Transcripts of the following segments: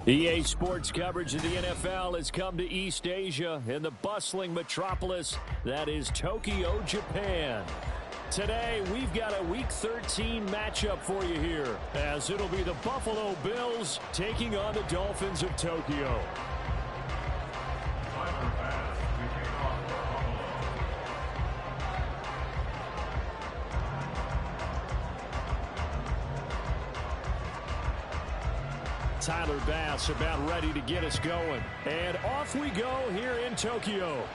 EA Sports coverage of the NFL has come to East Asia in the bustling metropolis that is Tokyo, Japan. Today, we've got a Week 13 matchup for you here, as it'll be the Buffalo Bills taking on the Dolphins of Tokyo. Tyler Bass about ready to get us going. And off we go here in Tokyo.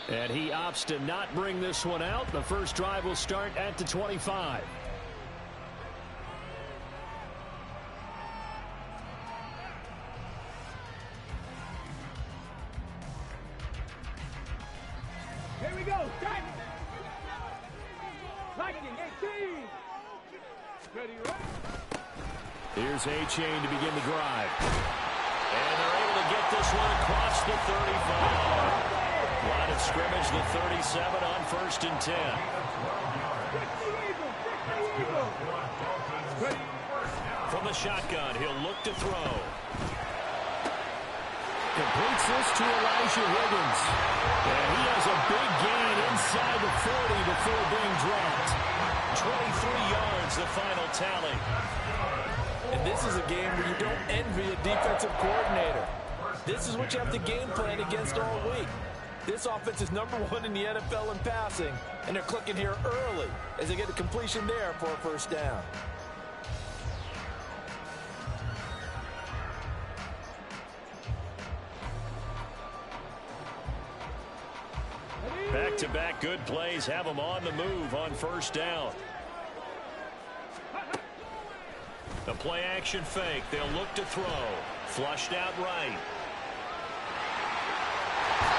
And he opts to not bring this one out. The first drive will start at the 25. Here we go. Start. Lightning 18. Ready, right? Here's A-Chain to begin the drive. And they're able to get this one across the 35. Line of scrimmage, the 37 on 1st and 10. From the shotgun, he'll look to throw. Completes this to Elijah Higgins. And he has a big gain inside the 40 before being dropped. 23 yards, the final tally. And this is a game where you don't envy a defensive coordinator. This is what you have to game plan against all week. This offense is #1 in the NFL in passing, and they're clicking here early as they get a completion there for a first down. Back-to-back good plays have them on the move on first down. The play-action fake. They'll look to throw. Flushed out right.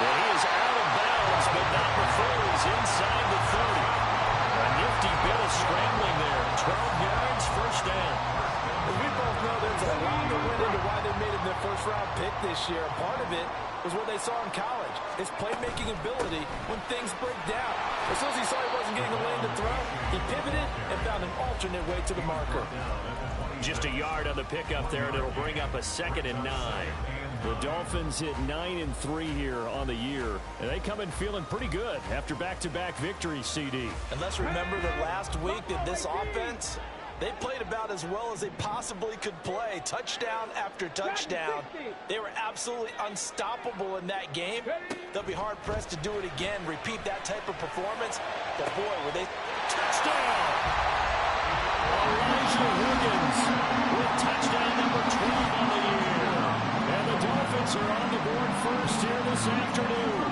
Well, he is out of bounds, but not before he's inside the 30. A nifty bit of scrambling there. 12 yards, first down. And we both know there's a lot that went into why they made it their first-round pick this year. Part of it was what they saw in college, his playmaking ability when things break down. As soon as he saw he wasn't getting a lane to throw, he pivoted and found an alternate way to the marker. Just a yard on the pickup there, and it'll bring up a 2nd and 9. The Dolphins hit 9-3 here on the year, and they come in feeling pretty good after back-to-back victories, CD. And let's remember that last week that this offense, they played about as well as they possibly could play. Touchdown after touchdown. They were absolutely unstoppable in that game. They'll be hard-pressed to do it again, repeat that type of performance. But, boy, were they... Touchdown! Elijah Higgins with touchdown number 12 on the year. And the Dolphins are on the board first here this afternoon.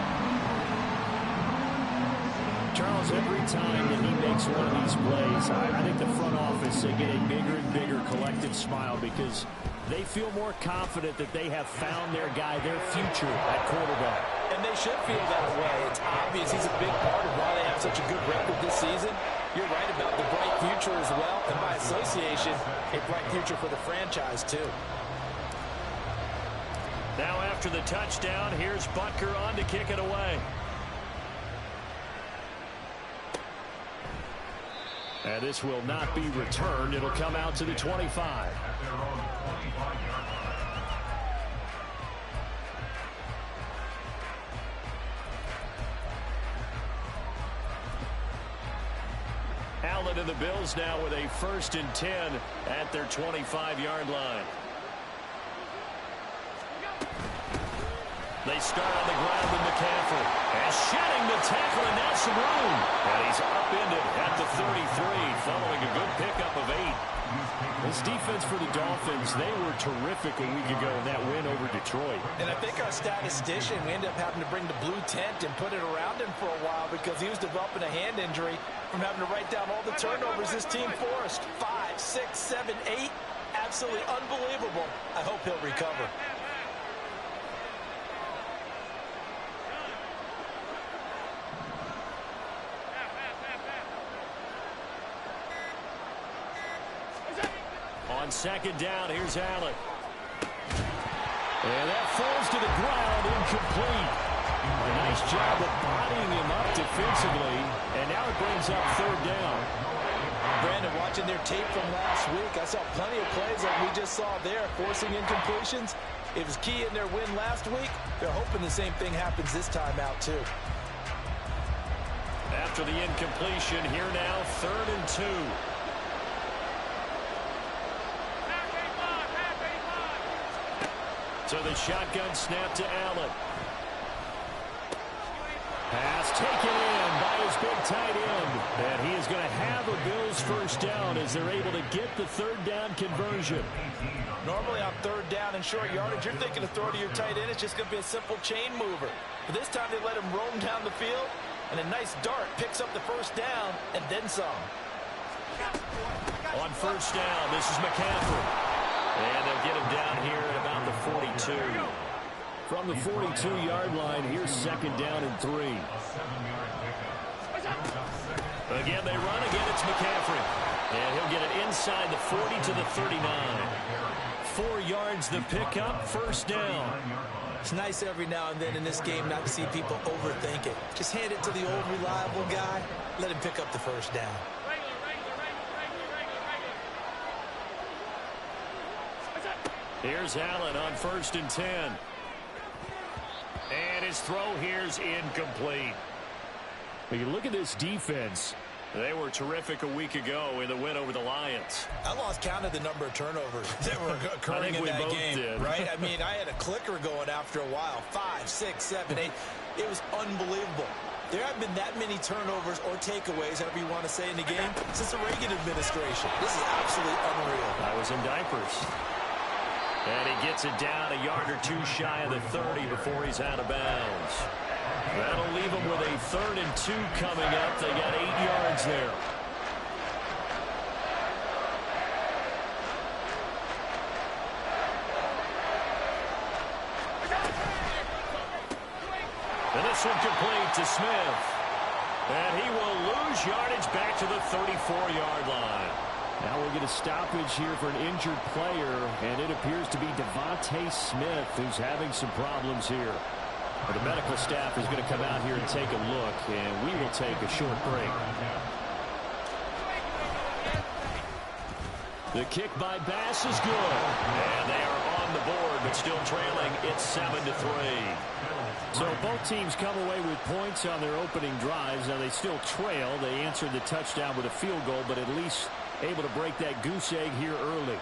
Charles, every time that he makes one of these plays, I think the front office, they get a bigger and bigger collective smile because they feel more confident that they have found their guy, their future at quarterback. And they should feel that way. It's obvious he's a big part of why they have such a good record this season. You're right about the bright future as well, and by association, a bright future for the franchise, too. Now after the touchdown, here's Butker on to kick it away. And this will not be returned. It'll come out to the 25. Allen and the Bills now with a 1st and 10 at their 25-yard line. They start on the ground with McCaffrey. And shedding the tackle, and now some room. And he's upended at the 33 following a good pickup of 8. This defense for the Dolphins, they were terrific a week ago in that win over Detroit. And I think our statistician, we ended up having to bring the blue tent and put it around him for a while because he was developing a hand injury from having to write down all the turnovers this team forced. 5, 6, 7, 8. Absolutely unbelievable. I hope he'll recover. On 2nd down, here's Allen. And that falls to the ground, incomplete. A nice job of bodying him up defensively, and now it brings up 3rd down. Brandon, watching their tape from last week, I saw plenty of plays like we just saw there, forcing incompletions. It was key in their win last week. They're hoping the same thing happens this time out, too. After the incompletion, here now, 3rd and 2. So the shotgun snap to Allen. Pass taken in by his big tight end. And he is going to have a Bills first down as they're able to get the 3rd down conversion. Normally on 3rd down and short yardage, you're thinking to throw to your tight end. It's just going to be a simple chain mover. But this time they let him roam down the field. And a nice dart picks up the first down and then some. On first down, this is McCaffrey. And they'll get him down here at about the 42. From the 42-yard line, here's 2nd down and 3. Again, they run. Again, it's McCaffrey. And he'll get it inside the 40 to the 39. 4 yards the pickup, first down. It's nice every now and then in this game not to see people overthink it. Just hand it to the old reliable guy. Let him pick up the first down. Here's Allen on 1st and 10. And his throw here's incomplete. When you look at this defense, they were terrific a week ago in the win over the Lions. I lost count of the number of turnovers that were occurring in that game, right? I mean, I had a clicker going after a while. 5, 6, 7, 8. It was unbelievable. There haven't been that many turnovers or takeaways, however you want to say, in the game since the Reagan administration. This is absolutely unreal. I was in diapers. And he gets it down a yard or 2 shy of the 30 before he's out of bounds. That'll leave them with a 3rd and 2 coming up. They got 8 yards there. And this one complete to Smith. And he will lose yardage back to the 34-yard line. Now we'll get a stoppage here for an injured player, and it appears to be Devontae Smith who's having some problems here. The medical staff is going to come out here and take a look, and we will take a short break. The kick by Bass is good, and they are on the board, but still trailing. It's 7-3. So both teams come away with points on their opening drives. Now they still trail. They answered the touchdown with a field goal, but at least able to break that goose egg here early.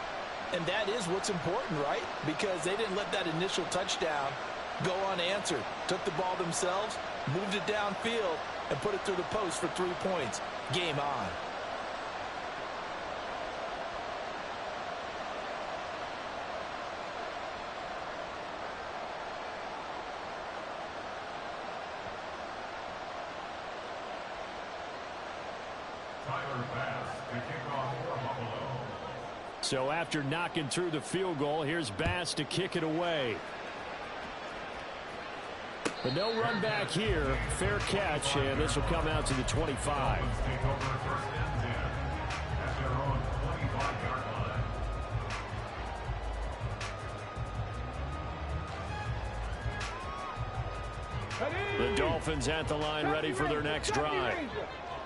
And that is what's important, right? Because they didn't let that initial touchdown go unanswered. Took the ball themselves, moved it downfield, and put it through the post for 3 points. Game on. So after knocking through the field goal, here's Bass to kick it away. But no run back here. Fair catch, and this will come out to the 25. The Dolphins at the line ready for their next drive.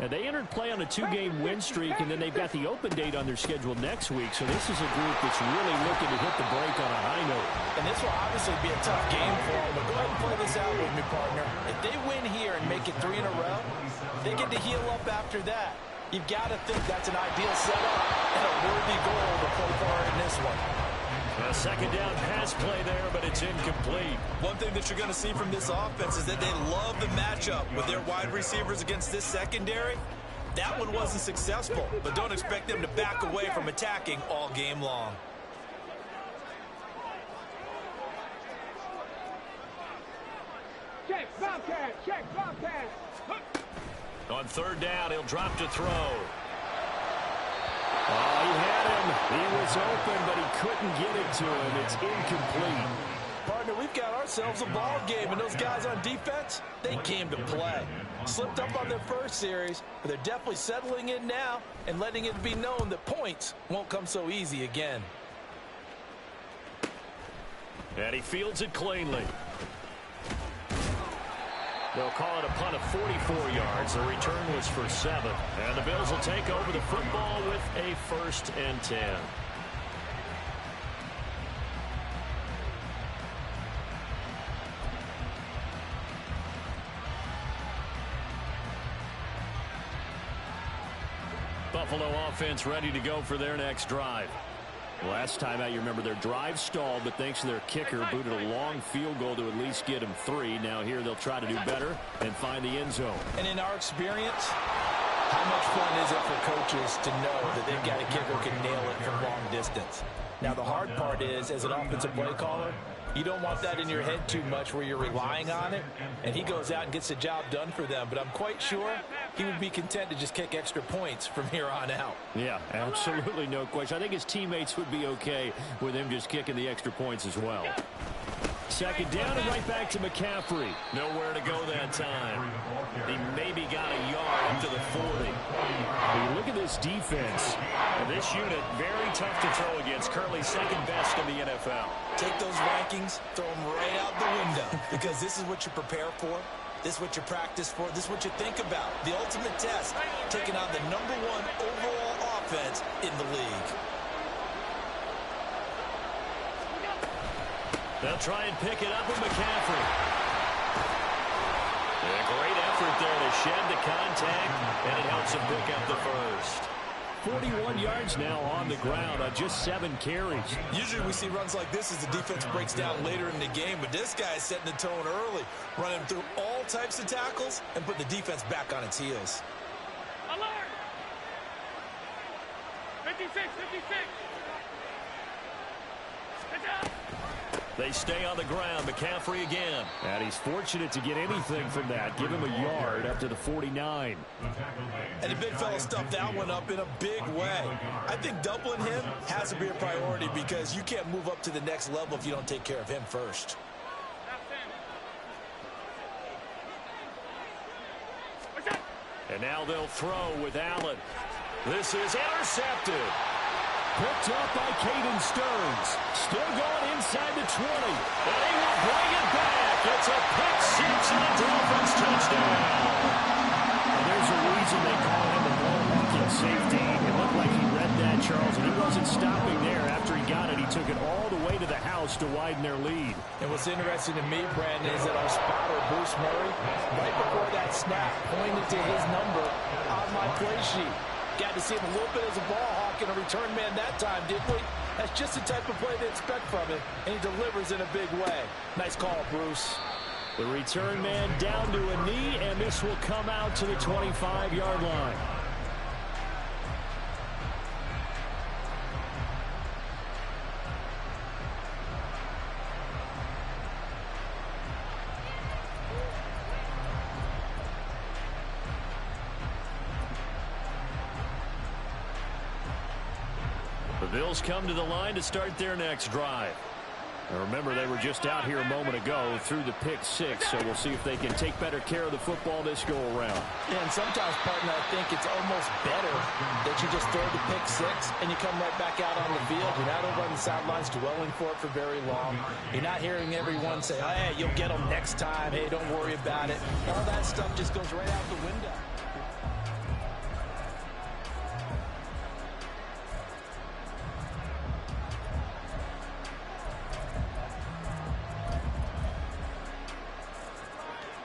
And they entered play on a 2-game win streak, and then they've got the open date on their schedule next week. So this is a group that's really looking to hit the break on a high note. And this will obviously be a tough game for them. But go ahead and play this out with me, partner. If they win here and make it 3 in a row, they get to heal up after that. You've got to think that's an ideal setup and a worthy goal to play for in this one. A 2nd down pass play there, but it's incomplete. One thing that you're going to see from this offense is that they love the matchup with their wide receivers against this secondary. That one wasn't successful, but don't expect them to back away from attacking all game long. Check, Bobcat, check, Bobcat. On 3rd down, he'll drop to throw. Oh, he had him. He was open, but he couldn't get it to him. It's incomplete. Partner, we've got ourselves a ball game, and those guys on defense, they came to play. Slipped up on their first series, but they're definitely settling in now and letting it be known that points won't come so easy again. And he fields it cleanly. They'll call it a punt of 44 yards. The return was for 7. And the Bills will take over the football with a 1st and 10. Buffalo offense ready to go for their next drive. Last time out, you remember their drive stalled, but thanks to their kicker, booted a long field goal to at least get them 3. Now here they'll try to do better and find the end zone. And in our experience, how much fun is it for coaches to know that they've got a kicker who can nail it from long distance? Now the hard part is, as an offensive play caller, you don't want that in your head too much where you're relying on it, and he goes out and gets the job done for them. But I'm quite sure he would be content to just kick extra points from here on out. Yeah, absolutely no question. I think his teammates would be okay with him just kicking the extra points as well. Second down and right back to McCaffrey. Nowhere to go that time. He maybe got a yard up to the 40. When you look at this defense, this unit very tough to throw against. Currently second best in the NFL. Take those rankings, throw them right out the window, because this is what you prepare for. This is what you practice for. This is what you think about. The ultimate test, taking on the #1 overall offense in the league. They'll try and pick it up with McCaffrey. A great effort there to shed the contact, and it helps him pick up the first. 41 yards now on the ground on just 7 carries. Usually we see runs like this as the defense breaks down later in the game, but this guy is setting the tone early, running through all types of tackles and putting the defense back on its heels. Alert! 56, 56. Get down. They stay on the ground. McCaffrey again. And he's fortunate to get anything from that. Give him a yard up to the 49. And the big fella stuffed that one up in a big way. I think doubling him has to be a priority because you can't move up to the next level if you don't take care of him first. And now they'll throw with Allen. This is intercepted. Picked up by Caden Stearns. Still going inside the 20. And he will bring it back. It's a pick 6 and a Dolphins touchdown. And there's a reason they call him the ball-hawking safety. It looked like he read that, Charles, and he wasn't stopping there. After he got it, he took it all the way to the house to widen their lead. And what's interesting to me, Brandon, is that our spotter, Bruce Murray, right before that snap, pointed to his number on my play sheet. Got to see him a little bit as a ball hawk and a return man that time, didn't we? That's just the type of play they expect from him, and he delivers in a big way. Nice call, Bruce. The return man down to a knee, and this will come out to the 25-yard line. The Bills come to the line to start their next drive. Now remember, they were just out here a moment ago through the pick 6, so we'll see if they can take better care of the football this go-around. Yeah, and sometimes, partner, I think it's almost better that you just throw the pick 6 and you come right back out on the field. You're not over on the sidelines dwelling for it for very long. You're not hearing everyone say, oh, hey, you'll get them next time. Hey, don't worry about it. All that stuff just goes right out the window.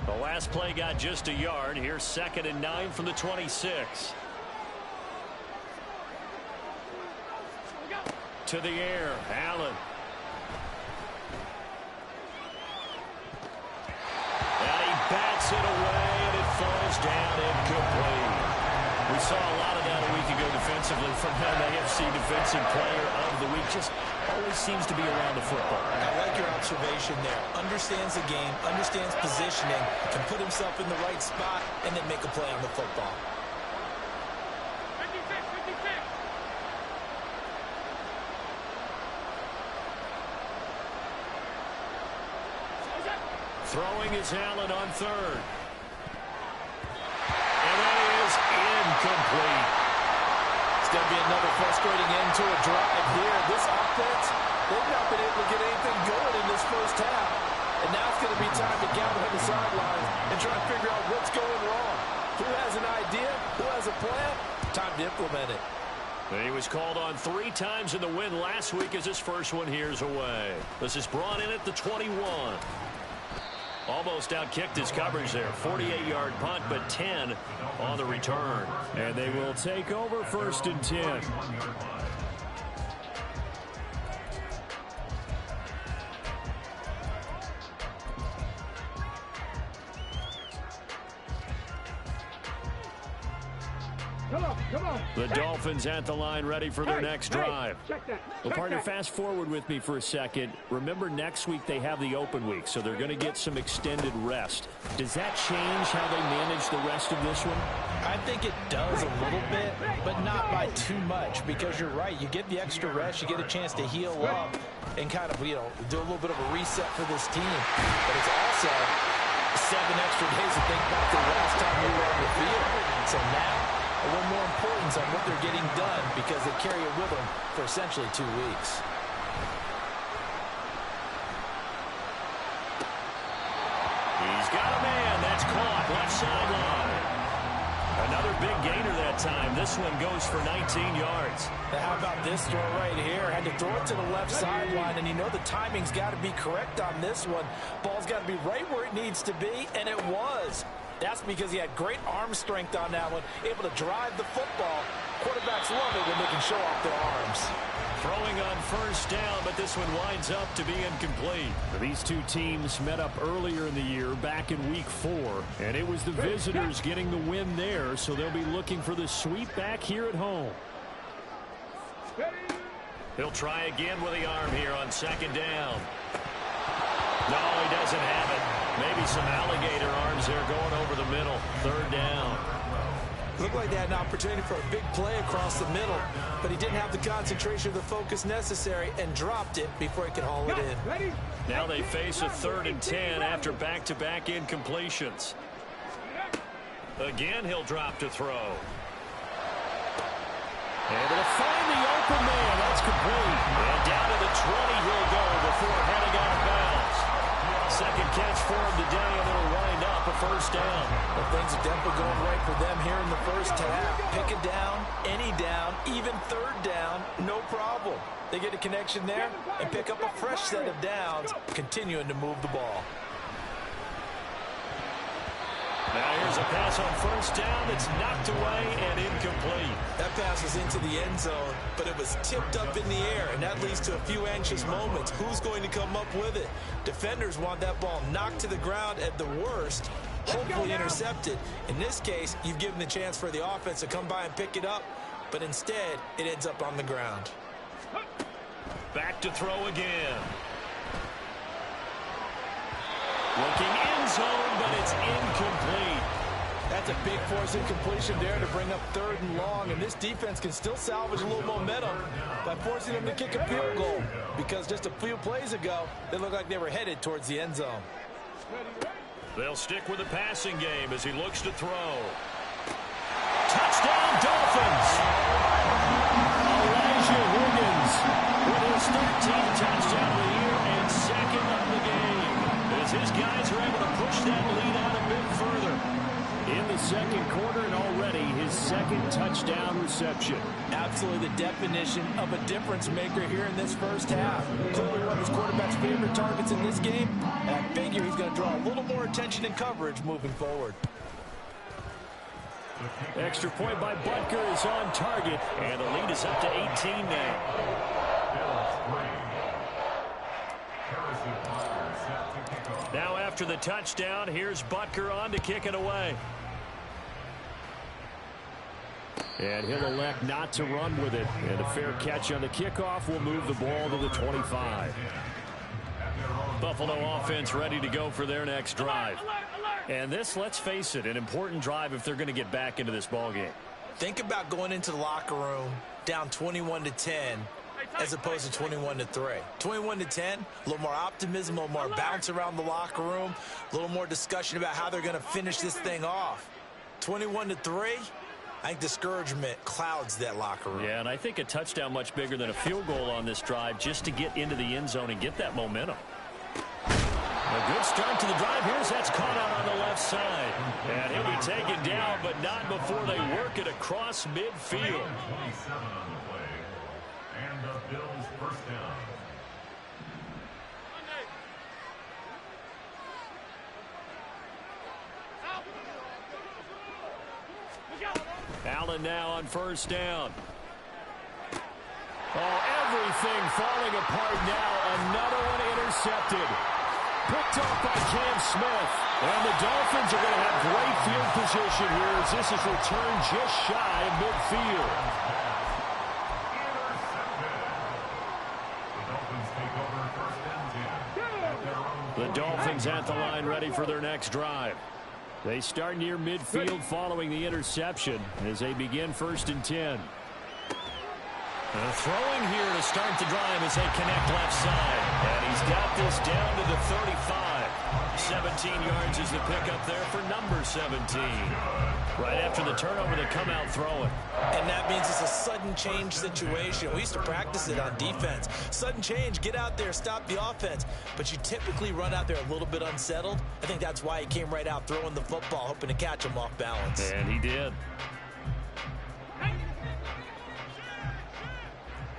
The last play got just a yard. Here's 2nd and 9 from the 26. To the air, Allen. And he bats it away, and it falls down incomplete. We saw a lot of that a week ago defensively from him. AFC Defensive Player of the Week. Just always seems to be around the football. I like your observation there. Understands the game, understands positioning, can put himself in the right spot, and then make a play on the football. 56, 56. Throwing is Allen on 3rd. And that is incomplete. It's going to be another frustrating end to a drive here. This offense, they've not been able to get anything going in this first half. And now it's going to be time to gather on the sidelines and try and figure out what's going wrong. Who has an idea? Who has a plan? Time to implement it. He was called on 3 times in the win last week as his first one here's away. This is brought in at the 21. Almost outkicked his coverage there. 48-yard punt, but 10 on the return. And they will take over 1st and 10. The Dolphins at the line ready for their next drive. Well, partner, fast forward with me for a second. Remember, next week they have the open week, so they're going to get some extended rest. Does that change how they manage the rest of this one? I think it does a little bit, but not by too much, because you're right. You get the extra rest, you get a chance to heal up and kind of, do a little bit of a reset for this team. But it's also 7 extra days to think back to the last time you were on the field. So now, a little more importance on what they're getting done because they carry it with them for essentially 2 weeks. He's got a man. That's caught. Left sideline. Another big gainer that time. This one goes for 19 yards. Now how about this throw right here? Had to throw it to the left sideline, and the timing's got to be correct on this one. Ball's got to be right where it needs to be, and it was. That's because he had great arm strength on that one, able to drive the football. Quarterbacks love it when they can show off their arms. Throwing on 1st down, but this one winds up to be incomplete. These two teams met up earlier in the year, back in week 4, and it was the visitors getting the win there, so they'll be looking for the sweep back here at home. He'll try again with the arm here on 2nd down. No, he doesn't have it. Maybe some alligator arms there going over the middle. 3rd down. Looked like they had an opportunity for a big play across the middle, but he didn't have the concentration or the focus necessary and dropped it before he could haul it in. Now they face a 3rd and 10 after back-to-back incompletions. Again, he'll drop to throw. Able to find the open man. That's complete. And down to the 20 he'll go before heading out of bounds. 2nd catch for him today, and it'll wind up a 1st down. Well, things are definitely going right for them here in the 1st half. Pick a down, any down, even 3rd down, no problem. They get a connection there and pick up a fresh set of downs, continuing to move the ball. Now here's a pass on 1st down. It's knocked away and incomplete. That pass was into the end zone, but it was tipped up in the air, and that leads to a few anxious moments. Who's going to come up with it? Defenders want that ball knocked to the ground at the worst, hopefully intercepted. In this case, you've given the chance for the offense to come by and pick it up, but instead, it ends up on the ground. Back to throw again. Looking end zone, but it's incomplete. That's a big force incompletion there to bring up 3rd and long, and this defense can still salvage a little momentum by forcing them to kick a field goal, because just a few plays ago, they looked like they were headed towards the end zone. They'll stick with the passing game as he looks to throw. Touchdown, Dolphins! Elijah Higgins with his 13th touchdown of the year and 2nd of the game, as his guys are able to push that lead out a bit further. In the 2nd quarter, and already his 2nd touchdown reception. Absolutely the definition of a difference maker here in this 1st half. Clearly one of his quarterback's favorite targets in this game, and I figure he's going to draw a little more attention and coverage moving forward. Extra point by Butker is on target, and the lead is up to 18 now. Now after the touchdown, here's Butker on to kick it away. And he'll elect not to run with it. And a fair catch on the kickoff will move the ball to the 25. Buffalo offense ready to go for their next drive. And this, let's face it, an important drive if they're going to get back into this ballgame. Think about going into the locker room down 21-10 as opposed to 21-3. 21-10, a little more optimism, a little more bounce around the locker room, a little more discussion about how they're going to finish this thing off. 21-3, I think discouragement clouds that locker room. Yeah, and I think a touchdown much bigger than a field goal on this drive just to get into the end zone and get that momentum. A good start to the drive. That's caught out on the left side. And he'll be taken down, but not before they work it across midfield. And the Bills first down. Allen now on first down. Oh, everything falling apart now. Another one intercepted. Picked off by Cam Smith. And the Dolphins are going to have great field position here as this is returned just shy of midfield. The Dolphins at the line ready for their next drive. They start near midfield following the interception as they begin 1st and 10. Throwing here to start the drive as they connect left side. And he's got this down to the 35. 17 yards is the pickup there for number 17. Right after the turnover, they come out throwing. And that means it's a sudden change situation. We used to practice it on defense. Sudden change, get out there, stop the offense. But you typically run out there a little bit unsettled. I think that's why he came right out throwing the football, hoping to catch him off balance. And he did.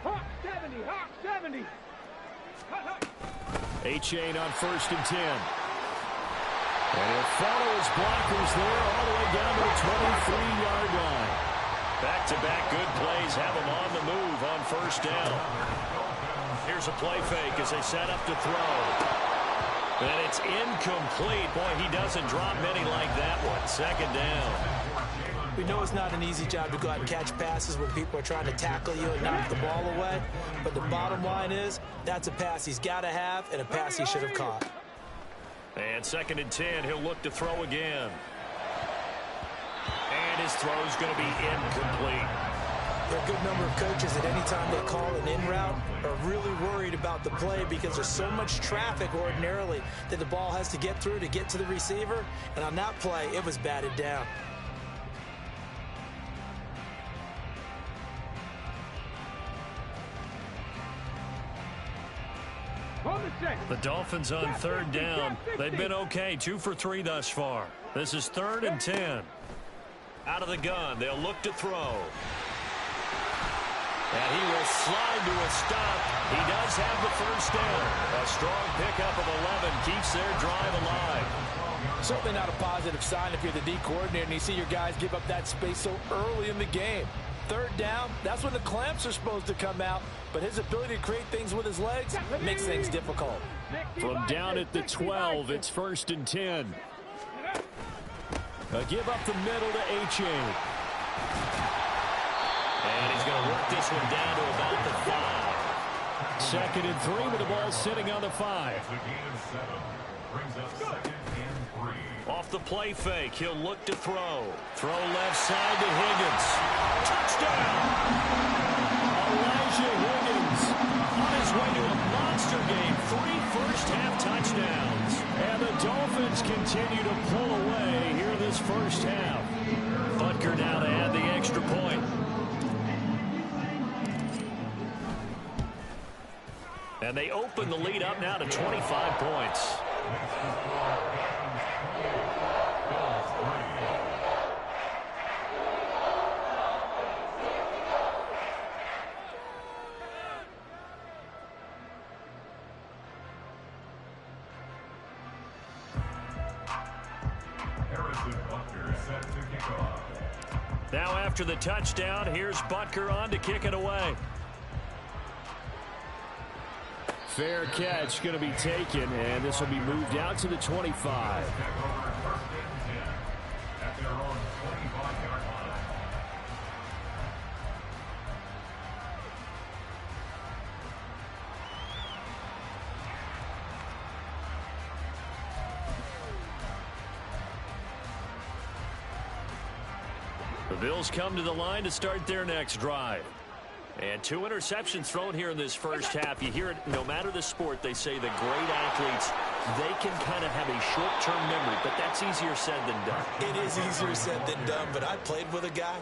Hawk 70, Hawk 70. A-Chain on 1st and 10. And he'll follow his blockers there all the way down to the 23-yard line. Back-to-back good plays have him on the move on 1st down. Here's a play fake as they set up to throw. And it's incomplete. Boy, he doesn't drop many like that one. 2nd down. We know it's not an easy job to go out and catch passes when people are trying to tackle you and knock the ball away. But the bottom line is, that's a pass he's got to have and a pass he should have caught. And 2nd and 10, he'll look to throw again. And his throw's going to be incomplete. There are a good number of coaches at any time they call an in route are really worried about the play because there's so much traffic ordinarily that the ball has to get through to get to the receiver. And on that play, it was batted down. The Dolphins on 3rd down. They've been okay, 2 for 3 thus far. This is 3rd and 10. Out of the gun, they'll look to throw. And he will slide to a stop. He does have the 1st down. A strong pickup of 11 keeps their drive alive. Certainly not a positive sign if you're the D coordinator and you see your guys give up that space so early in the game. 3rd down, that's when the clamps are supposed to come out, but his ability to create things with his legs makes things difficult. From down at the 12, it's 1st and 10. A give up the middle to A-Chain. And he's going to work this one down to about the 5. 2nd and 3 with the ball sitting on the 5. Off the play fake, he'll look to throw. Throw left side to Higgins. Touchdown! Elijah Higgins on his way to a monster game. 3 first-half touchdowns. And the Dolphins continue to pull away here this first half. Butker now to add the extra point. And they open the lead up now to 25 points. Now after the touchdown, here's Butker on to kick it away. Fair catch going to be taken, and this will be moved out to the 25. The Bills come to the line to start their next drive. And 2 interceptions thrown here in this first half. You hear it, no matter the sport, they say the great athletes, they can kind of have a short-term memory, but that's easier said than done. It is easier said than done, but I played with a guy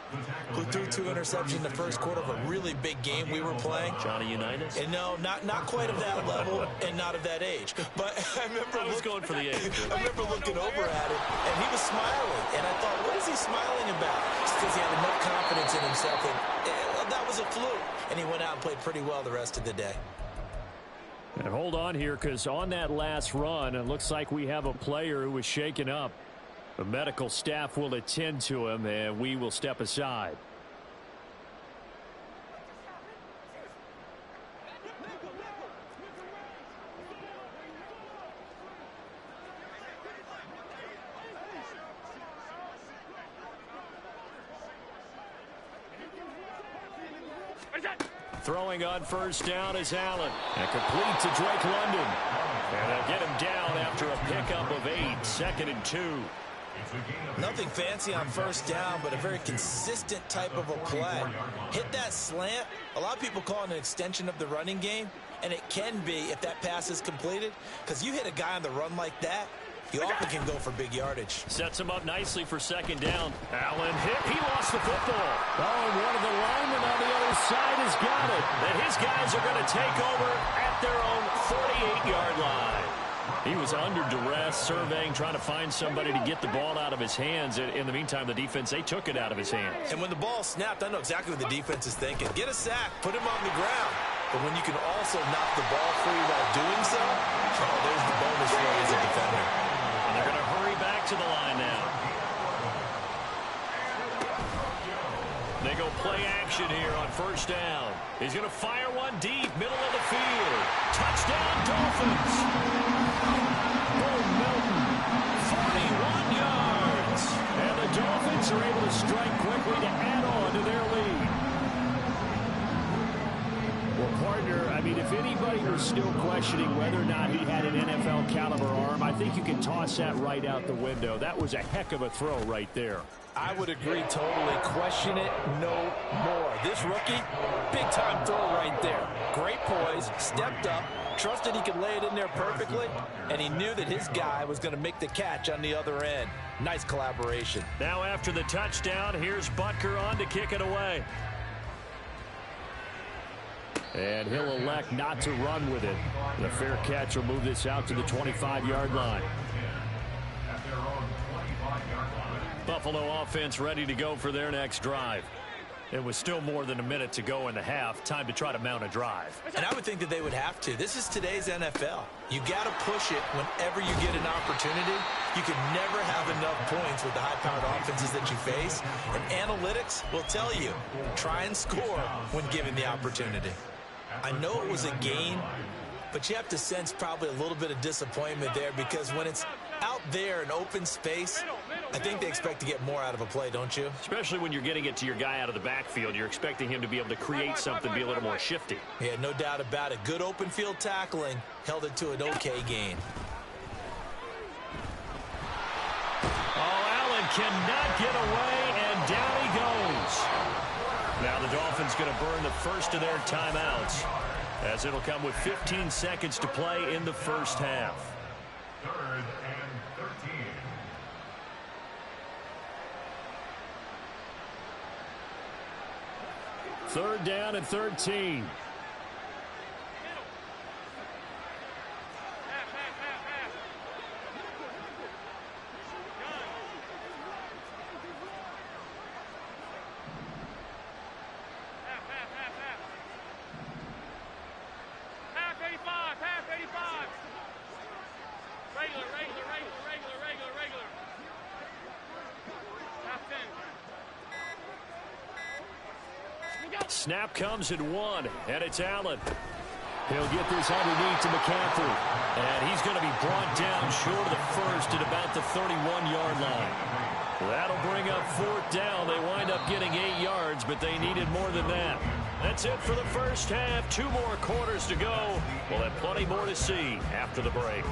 who threw 2 interceptions in the first quarter of a really big game we were playing. Johnny Unitas? And no, not quite of that level and not of that age. But I remember I was going for the age. I remember looking over at him, and he was smiling. And I thought, what is he smiling about? It's because he had enough confidence in himself that that was a fluke. And he went out and played pretty well the rest of the day. And hold on here, because on that last run, it looks like we have a player who was shaken up. The medical staff will attend to him, and we will step aside. Throwing on first down is Allen. And complete to Drake London. And they'll get him down after a pickup of 8. 2nd and 2. Nothing fancy on first down, but a very consistent type of a play. Hit that slant. A lot of people call it an extension of the running game, and it can be if that pass is completed, because you hit a guy on the run like that, you often can go for big yardage. Sets him up nicely for 2nd down. Allen hit. He lost the football. Oh, one of the linemen on the other side has got it. And his guys are going to take over at their own 48-yard line. He was under duress, surveying, trying to find somebody to get the ball out of his hands. In the meantime, the defense, they took it out of his hands. And when the ball snapped, I know exactly what the defense is thinking. Get a sack, put him on the ground. But when you can also knock the ball free while doing so, oh, there's the bonus for you as a defender. And they're going to hurry back to the line now. They go play action here on first down. He's going to fire one deep, middle of the field. Touchdown, Dolphins. Boom, Milton. 41 yards. And the Dolphins are able to strike quickly to add on to their lead. Well, partner, I mean, if anybody was still questioning whether or not he had an NFL caliber arm, I think you can toss that right out the window. That was a heck of a throw right there. I would agree totally. Question it no more. This rookie, big-time throw right there. Great poise, stepped up, trusted he could lay it in there perfectly, and he knew that his guy was going to make the catch on the other end. Nice collaboration. Now after the touchdown, here's Butker on to kick it away. And he'll elect not to run with it. The fair catch will move this out to the 25-yard line. Buffalo offense ready to go for their next drive. It was still more than a minute to go in the half. Time to try to mount a drive. And I would think that they would have to. This is today's NFL. You got to push it whenever you get an opportunity. You can never have enough points with the high-powered offenses that you face. And analytics will tell you, try and score when given the opportunity. I know it was a gain, but you have to sense probably a little bit of disappointment there, because when it's out there in open space, I think they expect to get more out of a play, don't you? Especially when you're getting it to your guy out of the backfield. You're expecting him to be able to create something, be a little more shifty. Yeah, no doubt about it. Good open field tackling held it to an okay gain. Oh, Allen cannot get away, and down he goes. Now the Dolphins going to burn the first of their timeouts, as it'll come with 15 seconds to play in the first half. 3rd and 13. 3rd down and 13. Snap comes at 1, and it's Allen. He'll get this underneath to McCaffrey, and he's going to be brought down short of the first at about the 31-yard line. That'll bring up 4th down. They wind up getting 8 yards, but they needed more than that. That's it for the first half. 2 more quarters to go. We'll have plenty more to see after the break.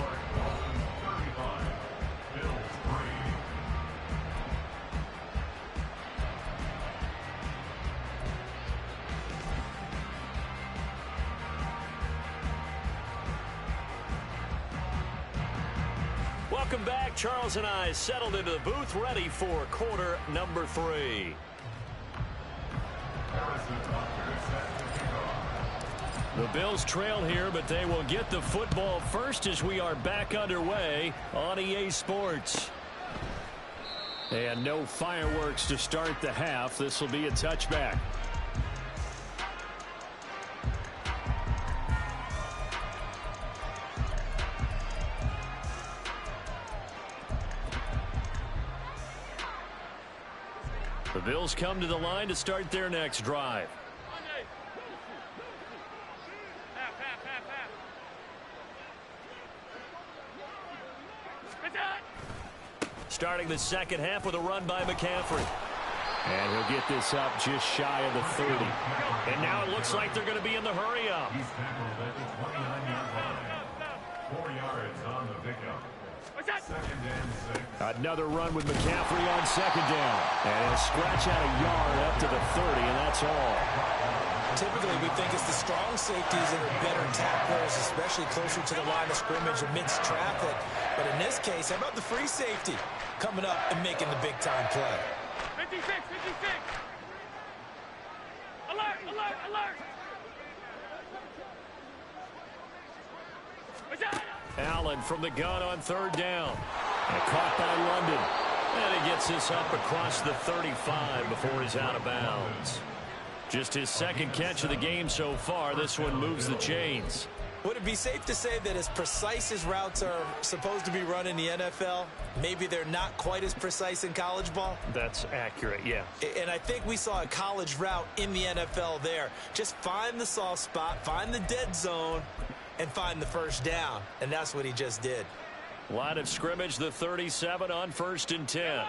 Welcome back. Charles and I settled into the booth, ready for quarter number 3. The Bills trail here, but they will get the football first as we are back underway on EA Sports. And no fireworks to start the half. This will be a touchback. The Bills come to the line to start their next drive. Starting the second half with a run by McCaffrey. And he'll get this up just shy of the 30. And now it looks like they're going to be in the hurry up. He's tackled at the 29-yard line. 4 yards on the pickup. Second and 6. Another run with McCaffrey on second down. And he'll scratch out a yard up to the 30, and that's all. Typically, we think it's the strong safeties that are better tacklers, especially closer to the line of scrimmage amidst traffic. But in this case, how about the free safety coming up and making the big-time play? 56, 56. Alert, alert, alert. Allen from the gun on third down. And caught by London. And he gets this up across the 35 before he's out of bounds. Just his second catch of the game so far. This one moves the chains. Would it be safe to say that as precise as routes are supposed to be run in the NFL, maybe they're not quite as precise in college ball? That's accurate, yeah. And I think we saw a college route in the NFL there. Just find the soft spot, find the dead zone, and find the first down. And that's what he just did. Line of scrimmage, the 37 on 1st and 10.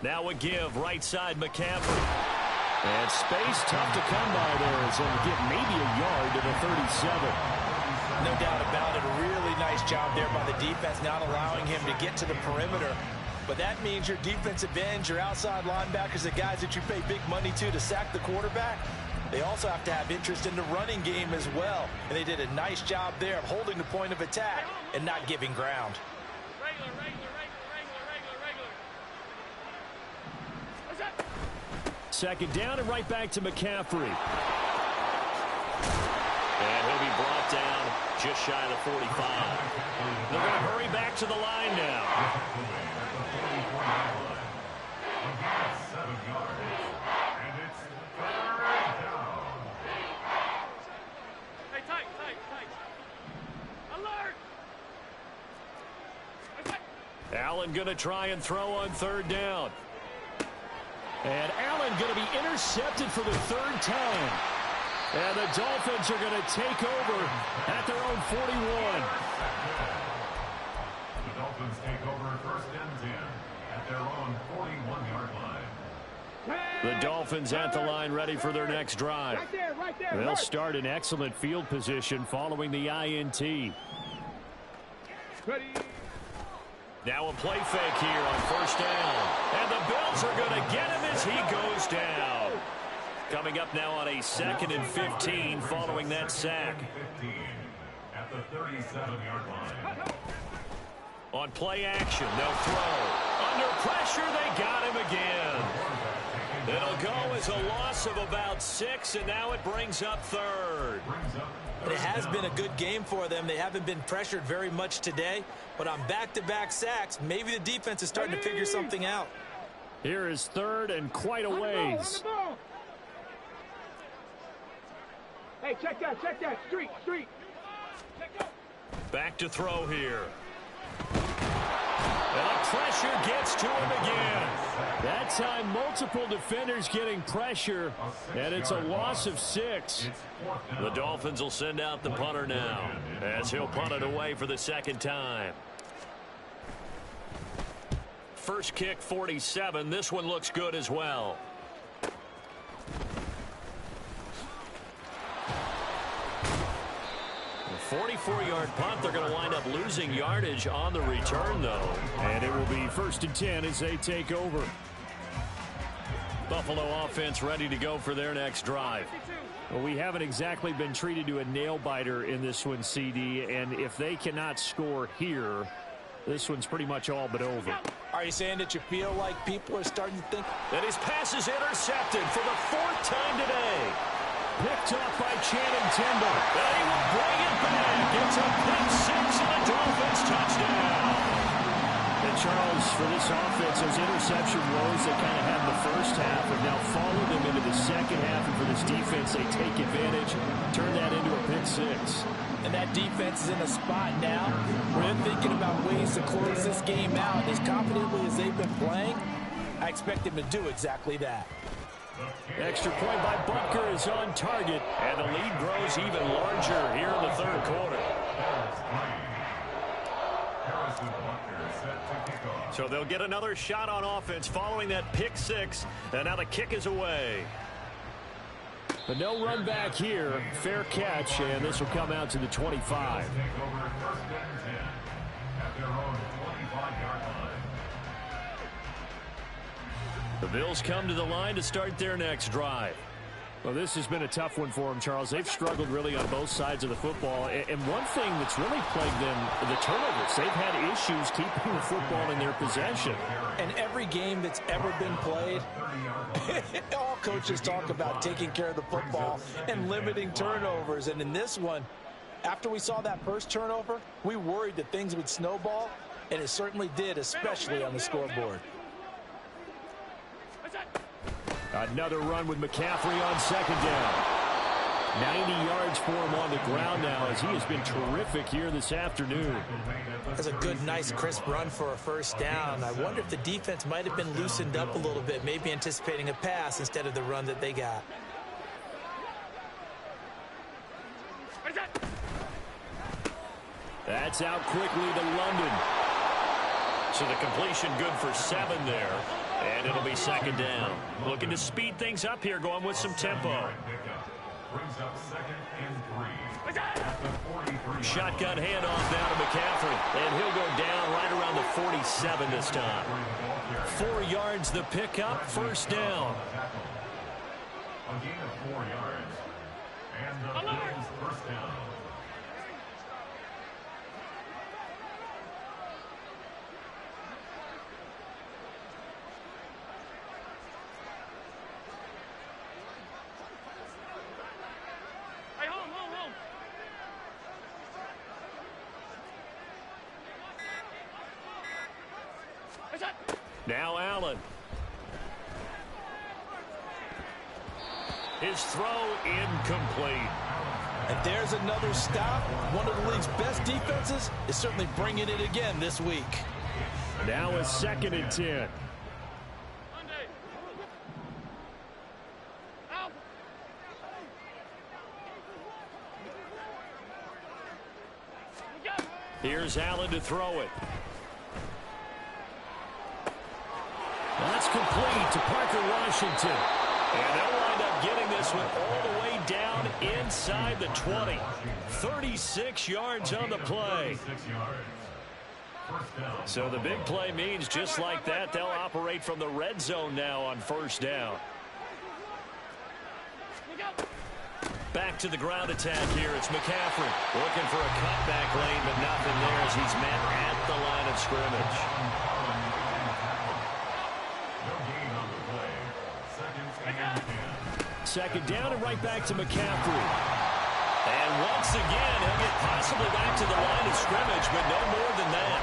Now a give, right side McCaffrey. And space tough to come by there as he'll get maybe a yard to the 37. No doubt about it. A really nice job there by the defense, not allowing him to get to the perimeter. But that means your defensive ends, your outside linebackers, the guys that you pay big money to sack the quarterback, they also have to have interest in the running game as well. And they did a nice job there of holding the point of attack and not giving ground. Second down and right back to McCaffrey. And he'll be brought down just shy of the 45. They're going to hurry back to the line now. 7 yards. And it's 3rd down. Hey, tight. Alert. Allen going to try and throw on third down. And Allen going to be intercepted for the 3rd time. And the Dolphins are going to take over at their own 41. The Dolphins take over 1st and 10 at their own 41-yard line. The Dolphins at the line ready for their next drive. Right there. They'll start in excellent field position following the INT. Ready. Now a play fake here on 1st down. And the Bills are going to get him as he goes down. Coming up now on a 2nd and 15 following that sack. 15 at the 37-yard line. On play action, they'll throw. Under pressure, they got him again. It'll go as a loss of about 6, and now it brings up 3rd. It has been a good game for them. They haven't been pressured very much today, but on back-to-back sacks, maybe the defense is starting to figure something out. Here is 3rd and quite a ways. Hey, check that. Street. Back to throw here. And the pressure gets to him again. That time, multiple defenders getting pressure, and it's a loss of 6. The Dolphins will send out the punter now, as he'll punt it away for the 2nd time. First kick, 47. This one looks good as well. A 44-yard punt. They're going to wind up losing yardage on the return, though. And it will be 1st and 10 as they take over. Buffalo offense ready to go for their next drive. Well, we haven't exactly been treated to a nail-biter in this one, CD, and if they cannot score here, this one's pretty much all but over. Are you saying that you feel like people are starting to think? And his pass is intercepted for the 4th time today. Picked off by Channing Tindall. And he will bring it back. It's a pick six and a Dolphins touchdown. And Charles, for this offense, those interception woes they kind of had in the first half have now followed them into the second half. And for this defense, they take advantage, turn that into a pick six. And that defense is in a spot now where they're thinking about ways to close this game out. As confidently as they've been playing, I expect them to do exactly that. Extra point by Butker is on target, and the lead grows even larger here in the third quarter. So they'll get another shot on offense following that pick six, and now the kick is away. But no run back here. Fair catch, and this will come out to the 25. The Bills come to the line to start their next drive. Well, this has been a tough one for them, Charles. They've struggled really on both sides of the football. And one thing that's really plagued them, the turnovers. They've had issues keeping the football in their possession. And every game that's ever been played, all coaches talk about taking care of the football and limiting turnovers. And in this one, after we saw that first turnover, we worried that things would snowball, and it certainly did, especially on the scoreboard. Another run with McCaffrey on second down. 90 yards for him on the ground now as he has been terrific here this afternoon. That's a good, nice, crisp run for a first down. I wonder if the defense might have been loosened up a little bit, maybe anticipating a pass instead of the run that they got. That's out quickly to London. So the completion good for 7 there. And it'll be second down. Looking to speed things up here, going with some tempo. Shotgun handoff now to McCaffrey. And he'll go down right around the 47 this time. 4 yards the pickup, first down. A gain of 4 yards. And the Bills first down. Now Allen. His throw incomplete. And there's another stop. One of the league's best defenses is certainly bringing it again this week. Now a 2nd and 10. Here's Allen to throw it. That's complete to Parker Washington. And they'll wind up getting this one all the way down inside the 20. 36 yards on the play. So the big play means just like that, they'll operate from the red zone now on first down. Back to the ground attack here. It's McCaffrey looking for a cutback lane, but nothing there as he's met at the line of scrimmage. Second down and right back to McCaffrey. And once again, he'll get possibly back to the line of scrimmage, but no more than that.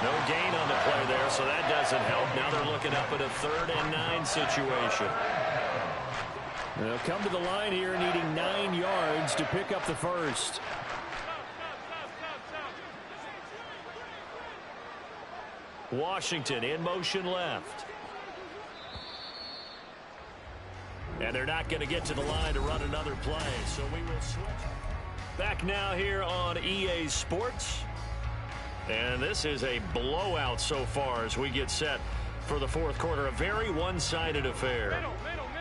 No gain on the play there, so that doesn't help. Now they're looking up at a 3rd and 9 situation. They'll come to the line here needing 9 yards to pick up the first. Washington in motion left. And they're not going to get to the line to run another play, so we will switch. Back now here on EA Sports. And this is a blowout so far as we get set for the 4th quarter. A very one-sided affair.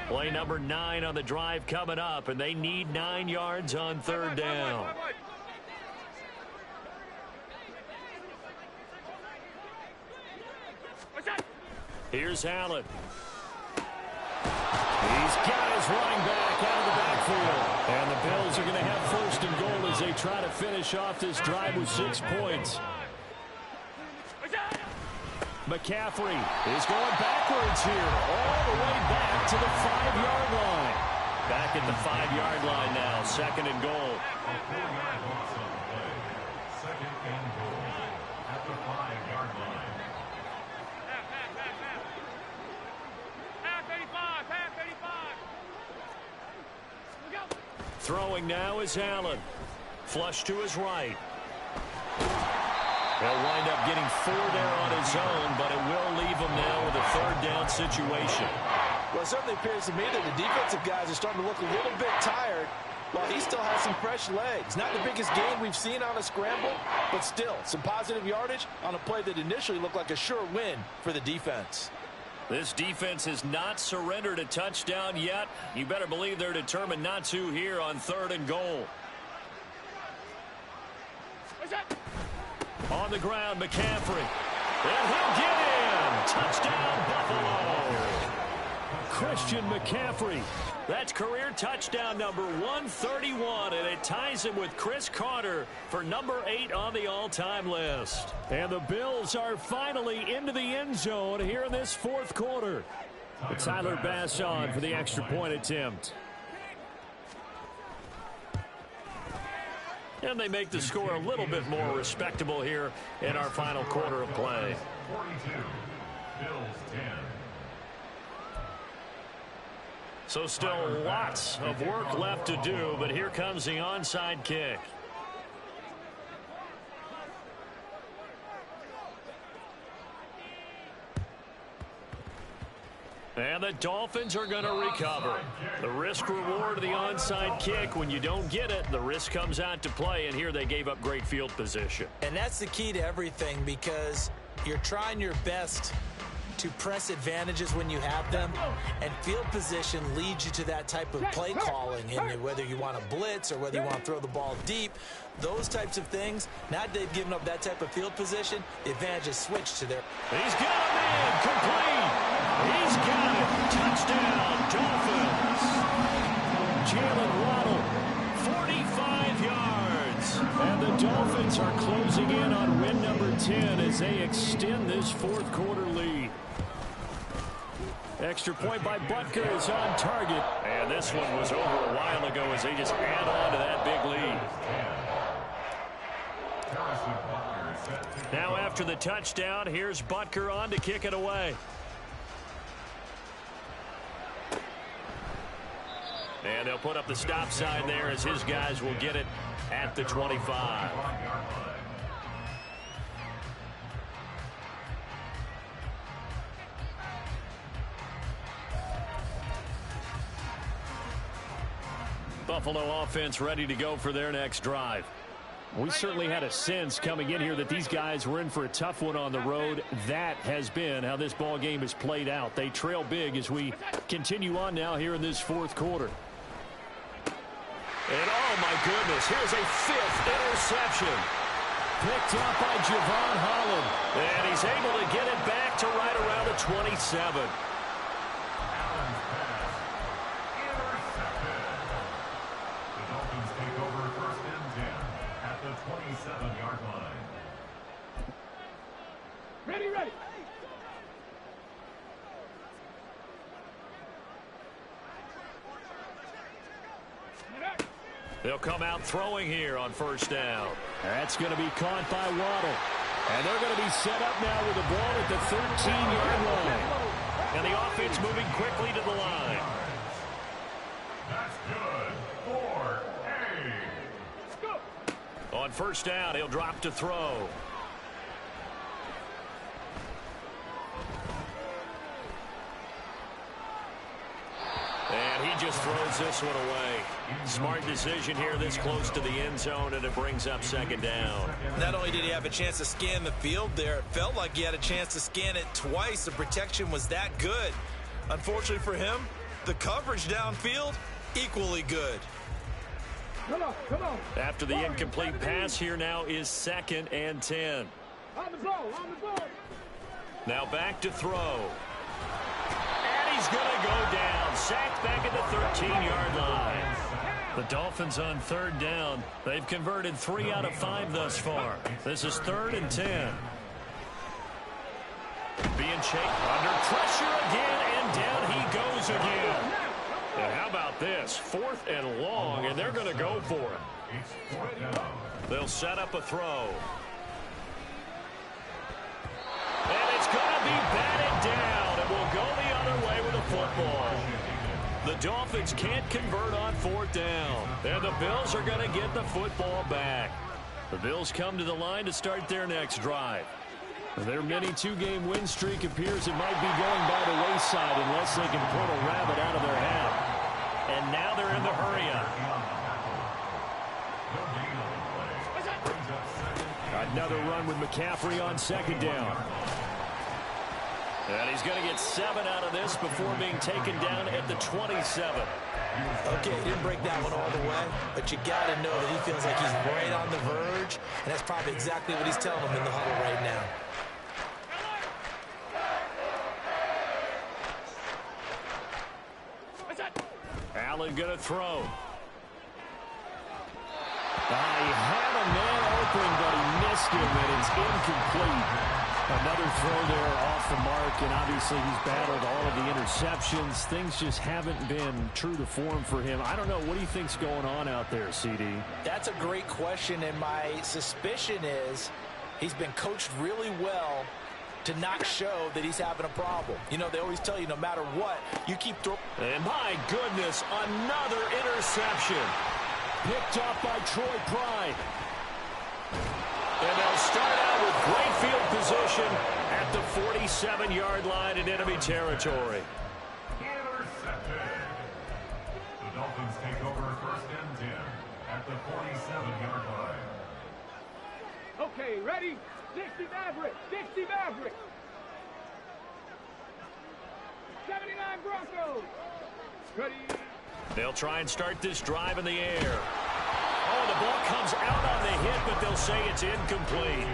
Play number 9 on the drive coming up, and they need 9 yards on 3rd down. Here's Allen. He's got his running back out of the backfield. And the Bills are going to have first and goal as they try to finish off this drive with 6 points. McCaffrey is going backwards here, all the way back to the 5-yard line. Back at the 5-yard line now, second and goal. A 4-yard loss on the play. Second and goal at the 5-yard line. Half 35, half 35. Throwing now is Allen. Flush to his right. He'll wind up getting 4 there on his own, but it will leave him now with a third down situation. Well, it certainly appears to me that the defensive guys are starting to look a little bit tired while he still has some fresh legs. Not the biggest gain we've seen on a scramble, but still some positive yardage on a play that initially looked like a sure win for the defense. This defense has not surrendered a touchdown yet. You better believe they're determined not to here on third and goal. On the ground, McCaffrey. And he'll get in. Touchdown, Buffalo. Christian McCaffrey. That's career touchdown number 131, and it ties him with Chris Carter for number 8 on the all-time list. And the Bills are finally into the end zone here in this fourth quarter. Tyler Bass on for the extra point attempt. And they make the score a little bit more respectable here in our final quarter of play. 42, Bills 10. So still lots of work left to do, but here comes the onside kick. And the Dolphins are going to recover. The risk-reward of the onside kick, when you don't get it, the risk comes out to play, and here they gave up great field position. And that's the key to everything, because you're trying your best to press advantages when you have them, and field position leads you to that type of play calling, and whether you want to blitz or whether you want to throw the ball deep, those types of things. Now that they've given up that type of field position, the advantage is switched to their. He's got a man complete. He's got it. Touchdown, Dolphins. Jalen Waddle, 45 yards. And the Dolphins are closing in on win number 10 as they extend this fourth quarter lead. Extra point by Butker is on target. And this one was over a while ago as they just add on to that big lead. Now after the touchdown, here's Butker on to kick it away. And they'll put up the stop sign there as his guys will get it at the 25. Buffalo offense ready to go for their next drive. We certainly had a sense coming in here that these guys were in for a tough one on the road. That has been how this ball game has played out. They trail big as we continue on now here in this fourth quarter. And oh my goodness, here's a 5th interception. Picked up by Javon Holland. And he's able to get it back to right around the 27. Take over first and 10 at the 27-yard line. Ready, ready. They'll come out throwing here on first down. That's going to be caught by Waddle. And they're going to be set up now with the ball at the 13-yard line. And the offense moving quickly to the line. That's good for A. On first down, he'll drop to throw. And he just throws this one away. Smart decision here this close to the end zone, and it brings up second down. Not only did he have a chance to scan the field there, it felt like he had a chance to scan it twice. The protection was that good. Unfortunately for him, the coverage downfield, equally good. Come on, come on. After the incomplete pass, here now is 2nd and 10. On the ball, on the ball. Now back to throw. And he's going to go down. Sacked back at the 13-yard line. The Dolphins on third down. They've converted 3 out of 5 thus far. This is 3rd and 10. Being chased under pressure again, and down he goes again. And how about this? 4th and long, and they're going to go for it. They'll set up a throw. And it's going to be batted down, and will go the other way with a football. The Dolphins can't convert on 4th down, and the Bills are going to get the football back. The Bills come to the line to start their next drive. Their mini 2-game win streak appears it might be going by the wayside unless they can pull a rabbit out of their hat. And now they're in the hurry-up. Another run with McCaffrey on 2nd down. And he's going to get 7 out of this before being taken down at the 27. Okay, didn't break that one all the way, but you got to know that he feels like he's right on the verge, and that's probably exactly what he's telling him in the huddle right now. Allen going to throw. He had a man open, but he missed him, and it's incomplete. Another throw there off the mark, and obviously he's battled all of the interceptions. Things just haven't been true to form for him. I don't know. What do you think's going on out there, CD? That's a great question, and my suspicion is he's been coached really well to not show that he's having a problem. You know, they always tell you no matter what, you keep throwing. And my goodness, another interception. Picked off by Troy Pride. And they'll start out with great field position at the 47-yard line in enemy territory. Intercepted. The Dolphins take over 1st and 10 at the 47-yard line. Okay, ready? 60 Maverick. 60 Maverick. 79 Broncos. Ready? They'll try and start this drive in the air. Oh, the ball comes out on the hit, but they'll say it's incomplete.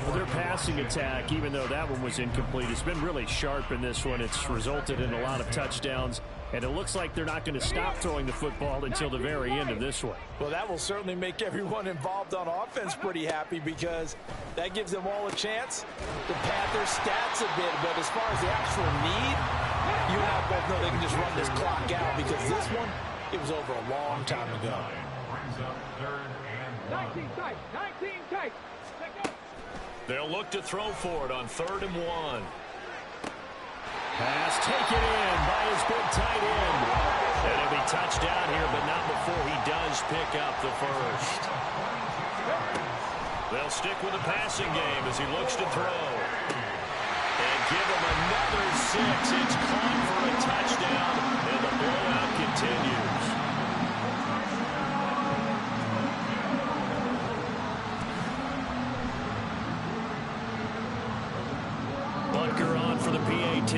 Well, their passing attack, even though that one was incomplete, has been really sharp in this one. It's resulted in a lot of touchdowns, and it looks like they're not going to stop throwing the football until the very end of this one. Well, that will certainly make everyone involved on offense pretty happy because that gives them all a chance to pad their stats a bit. But as far as the actual need, you and I both know they can just run this clock out because this one, it was over a long time ago. 19 tight. 19 tight. They'll look to throw for it on 3rd and 1. Pass taken in by his big tight end. And it'll be touchdown here, but not before he does pick up the first. They'll stick with the passing game as he looks to throw. And give him another 6. It's caught for a touchdown, and the blowout continues. Bunker on for the PAT.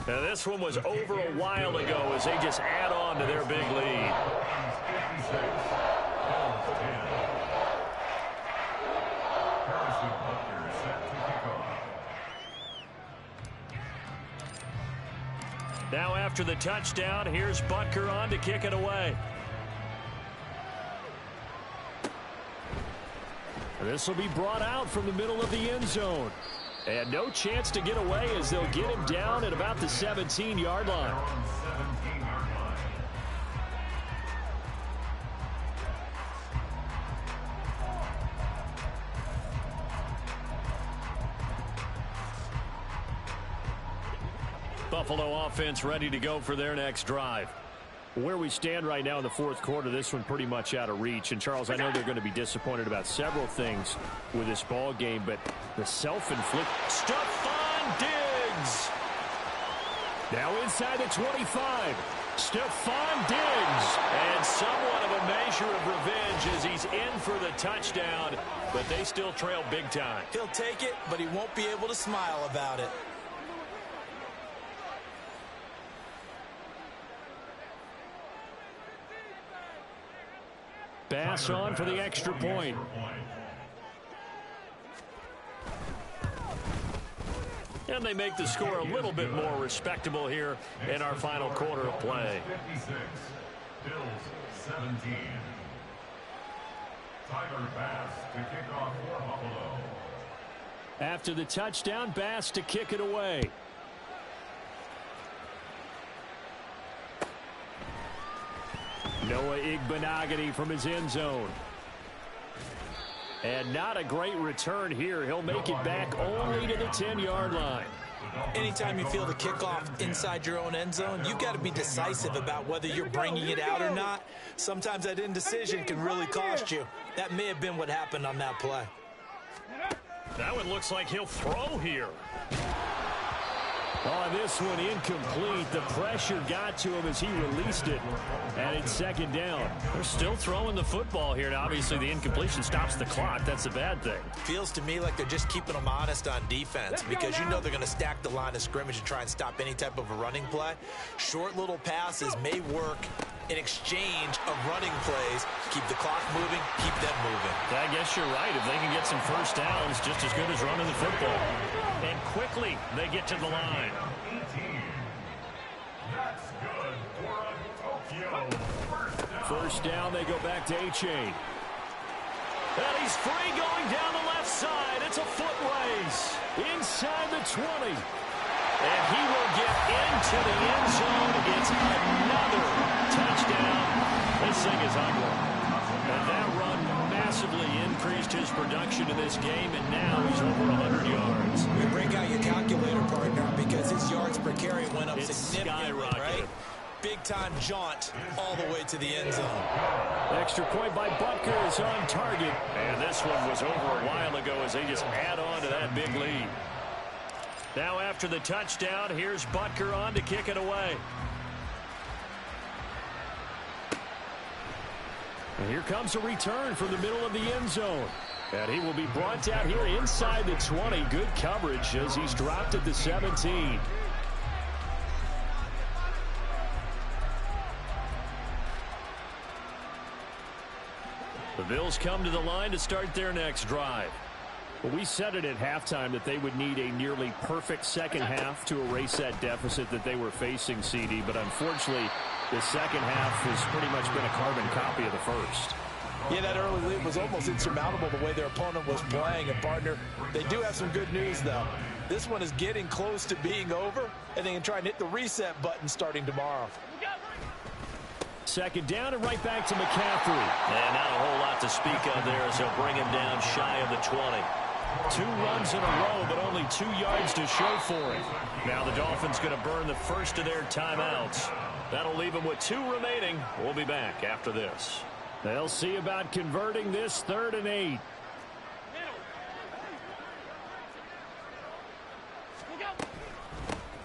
Now this one was over a while ago as they just add on to their big lead. Now after the touchdown, here's Butker on to kick it away. This will be brought out from the middle of the end zone. And no chance to get away as they'll get him down at about the 17-yard line. Buffalo offense ready to go for their next drive. Where we stand right now in the 4th quarter, this one pretty much out of reach. And, Charles, I know they're going to be disappointed about several things with this ball game, but the self-inflicted. Stephon Diggs! Now inside the 25. Stephon Diggs! And somewhat of a measure of revenge as he's in for the touchdown, but they still trail big time. He'll take it, but he won't be able to smile about it. Bass on for the extra point. And they make the score a little bit more respectable here in our final quarter of play. 56, Bills 17. Tyler Bass to kick off for Buffalo. After the touchdown, Bass to kick it away. Noah Igbenogany from his end zone. And not a great return here. He'll make it back only to the 10-yard line. Anytime you feel the kickoff inside your own end zone, you've got to be decisive about whether you're bringing it out or not. Sometimes that indecision can really cost you. That may have been what happened on that play. That one looks like he'll throw here. Oh, this one incomplete. The pressure got to him as he released it. And it's second down. They're still throwing the football here. And obviously, the incompletion stops the clock. That's a bad thing. Feels to me like they're just keeping them honest on defense because you know they're going to stack the line of scrimmage and try and stop any type of a running play. Short little passes may work in exchange of running plays. Keep the clock moving, keep them moving. I guess you're right. If they can get some first downs, just as good as running the football. And quickly, they get to the line. 18. That's good for a Tokyo First down, they go back to A-Chain. And he's free going down the left side. It's a foot race inside the 20. And he will get into the end zone. It's another touchdown. This thing is ugly. And that run massively increased his production in this game, and now he's over 100 yards. You break out your calculator, partner, because his yards per carry went up significantly, right? Big-time jaunt all the way to the end zone. Extra point by Butker is on target. And this one was over a while ago as they just add on to that big lead. Now after the touchdown, here's Butker on to kick it away. And here comes a return from the middle of the end zone. And he will be brought down here inside the 20. Good coverage as he's dropped at the 17. The Bills come to the line to start their next drive. Well, we said it at halftime that they would need a nearly perfect second half to erase that deficit that they were facing, CD. But unfortunately, the second half has pretty much been a carbon copy of the first. Yeah, that early lead was almost insurmountable the way their opponent was playing. And, partner, they do have some good news, though. This one is getting close to being over, and they can try and hit the reset button starting tomorrow. Second down and right back to McCaffrey. And not a whole lot to speak of there as they'll bring him down shy of the 20. 2 runs in a row, but only 2 yards to show for it. Now the Dolphins going to burn the first of their timeouts. That'll leave them with 2 remaining. We'll be back after this. They'll see about converting this 3rd and 8.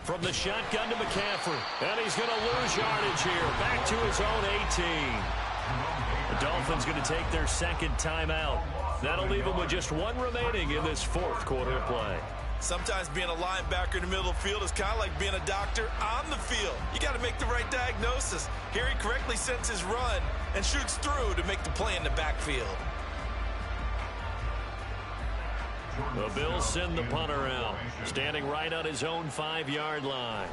From the shotgun to McCaffrey. And he's going to lose yardage here. Back to his own 18. The Dolphins going to take their second timeout. That'll leave them with just 1 remaining in this 4th quarter of play. Sometimes being a linebacker in the middle of the field is kind of like being a doctor on the field. You got to make the right diagnosis. Here he correctly sends his run and shoots through to make the play in the backfield. The Bills send the punter out, standing right on his own 5-yard line.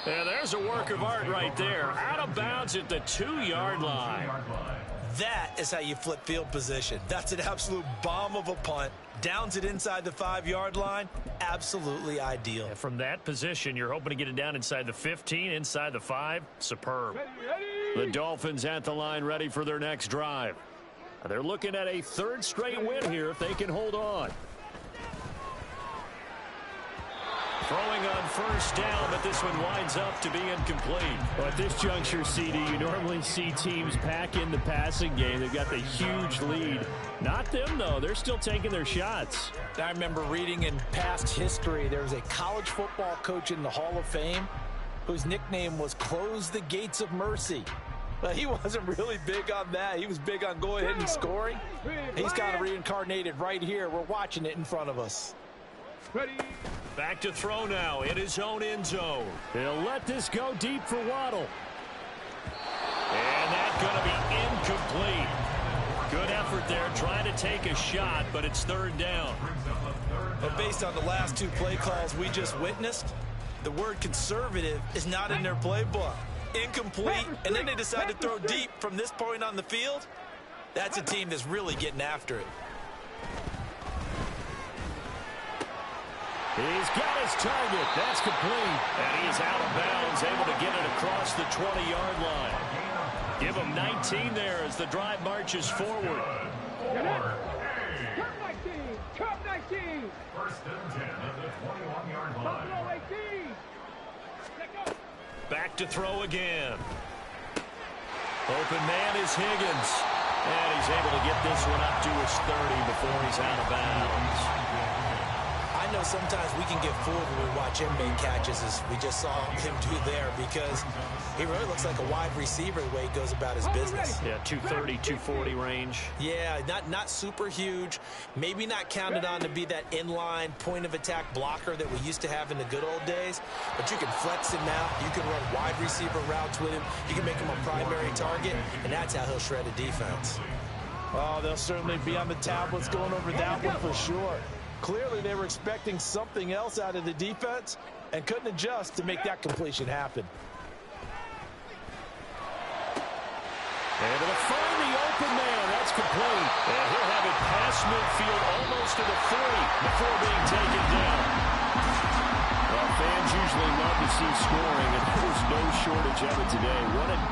And there's a work of art right there. Out of bounds at the 2-yard line. That is how you flip field position. That's an absolute bomb of a punt. Downs it inside the 5-yard line. Absolutely ideal. And from that position, you're hoping to get it down inside the 15, inside the 5. Superb. The Dolphins at the line ready for their next drive. They're looking at a 3rd straight win here if they can hold on. Throwing on first down, but this one winds up to be incomplete. Well, at this juncture, CD, you normally see teams pack in the passing game. They've got the huge lead. Not them, though. They're still taking their shots. I remember reading in past history, there was a college football coach in the Hall of Fame whose nickname was Close the Gates of Mercy. But he wasn't really big on that. He was big on going ahead and scoring. He's kind of reincarnated right here. We're watching it in front of us. Ready. Back to throw now in his own end zone. He'll let this go deep for Waddle. And that's going to be incomplete. Good effort there, trying to take a shot, but it's third down. But based on the last two play calls we just witnessed, the word conservative is not in their playbook. Incomplete, and then they decide to throw deep from this point on the field. That's a team that's really getting after it. He's got his target. That's complete. And he's out of bounds, able to get it across the 20-yard line. Give him 19 there as the drive marches forward. Cup 19. Cup 19. First and 10 at the 21-yard line. Buffalo 18. Let go. Back to throw again. Open man is Higgins. And he's able to get this one up to his 30 before he's out of bounds. I know sometimes we can get fooled when we watch him make catches, as we just saw him do there, because he really looks like a wide receiver the way he goes about his business. Yeah, 230, 240 range. Yeah, not super huge. Maybe not counted on to be that inline point-of-attack blocker that we used to have in the good old days, but you can flex him out. You can run wide receiver routes with him. You can make him a primary target, and that's how he'll shred a defense. Oh, they'll certainly be on the tablets going over that one for sure. Clearly, they were expecting something else out of the defense and couldn't adjust to make that completion happen. Able to find the open man. That's complete. And he'll have it past midfield almost to the 30 before being taken down. Well, fans usually love to see scoring, and there's no shortage of it today. What a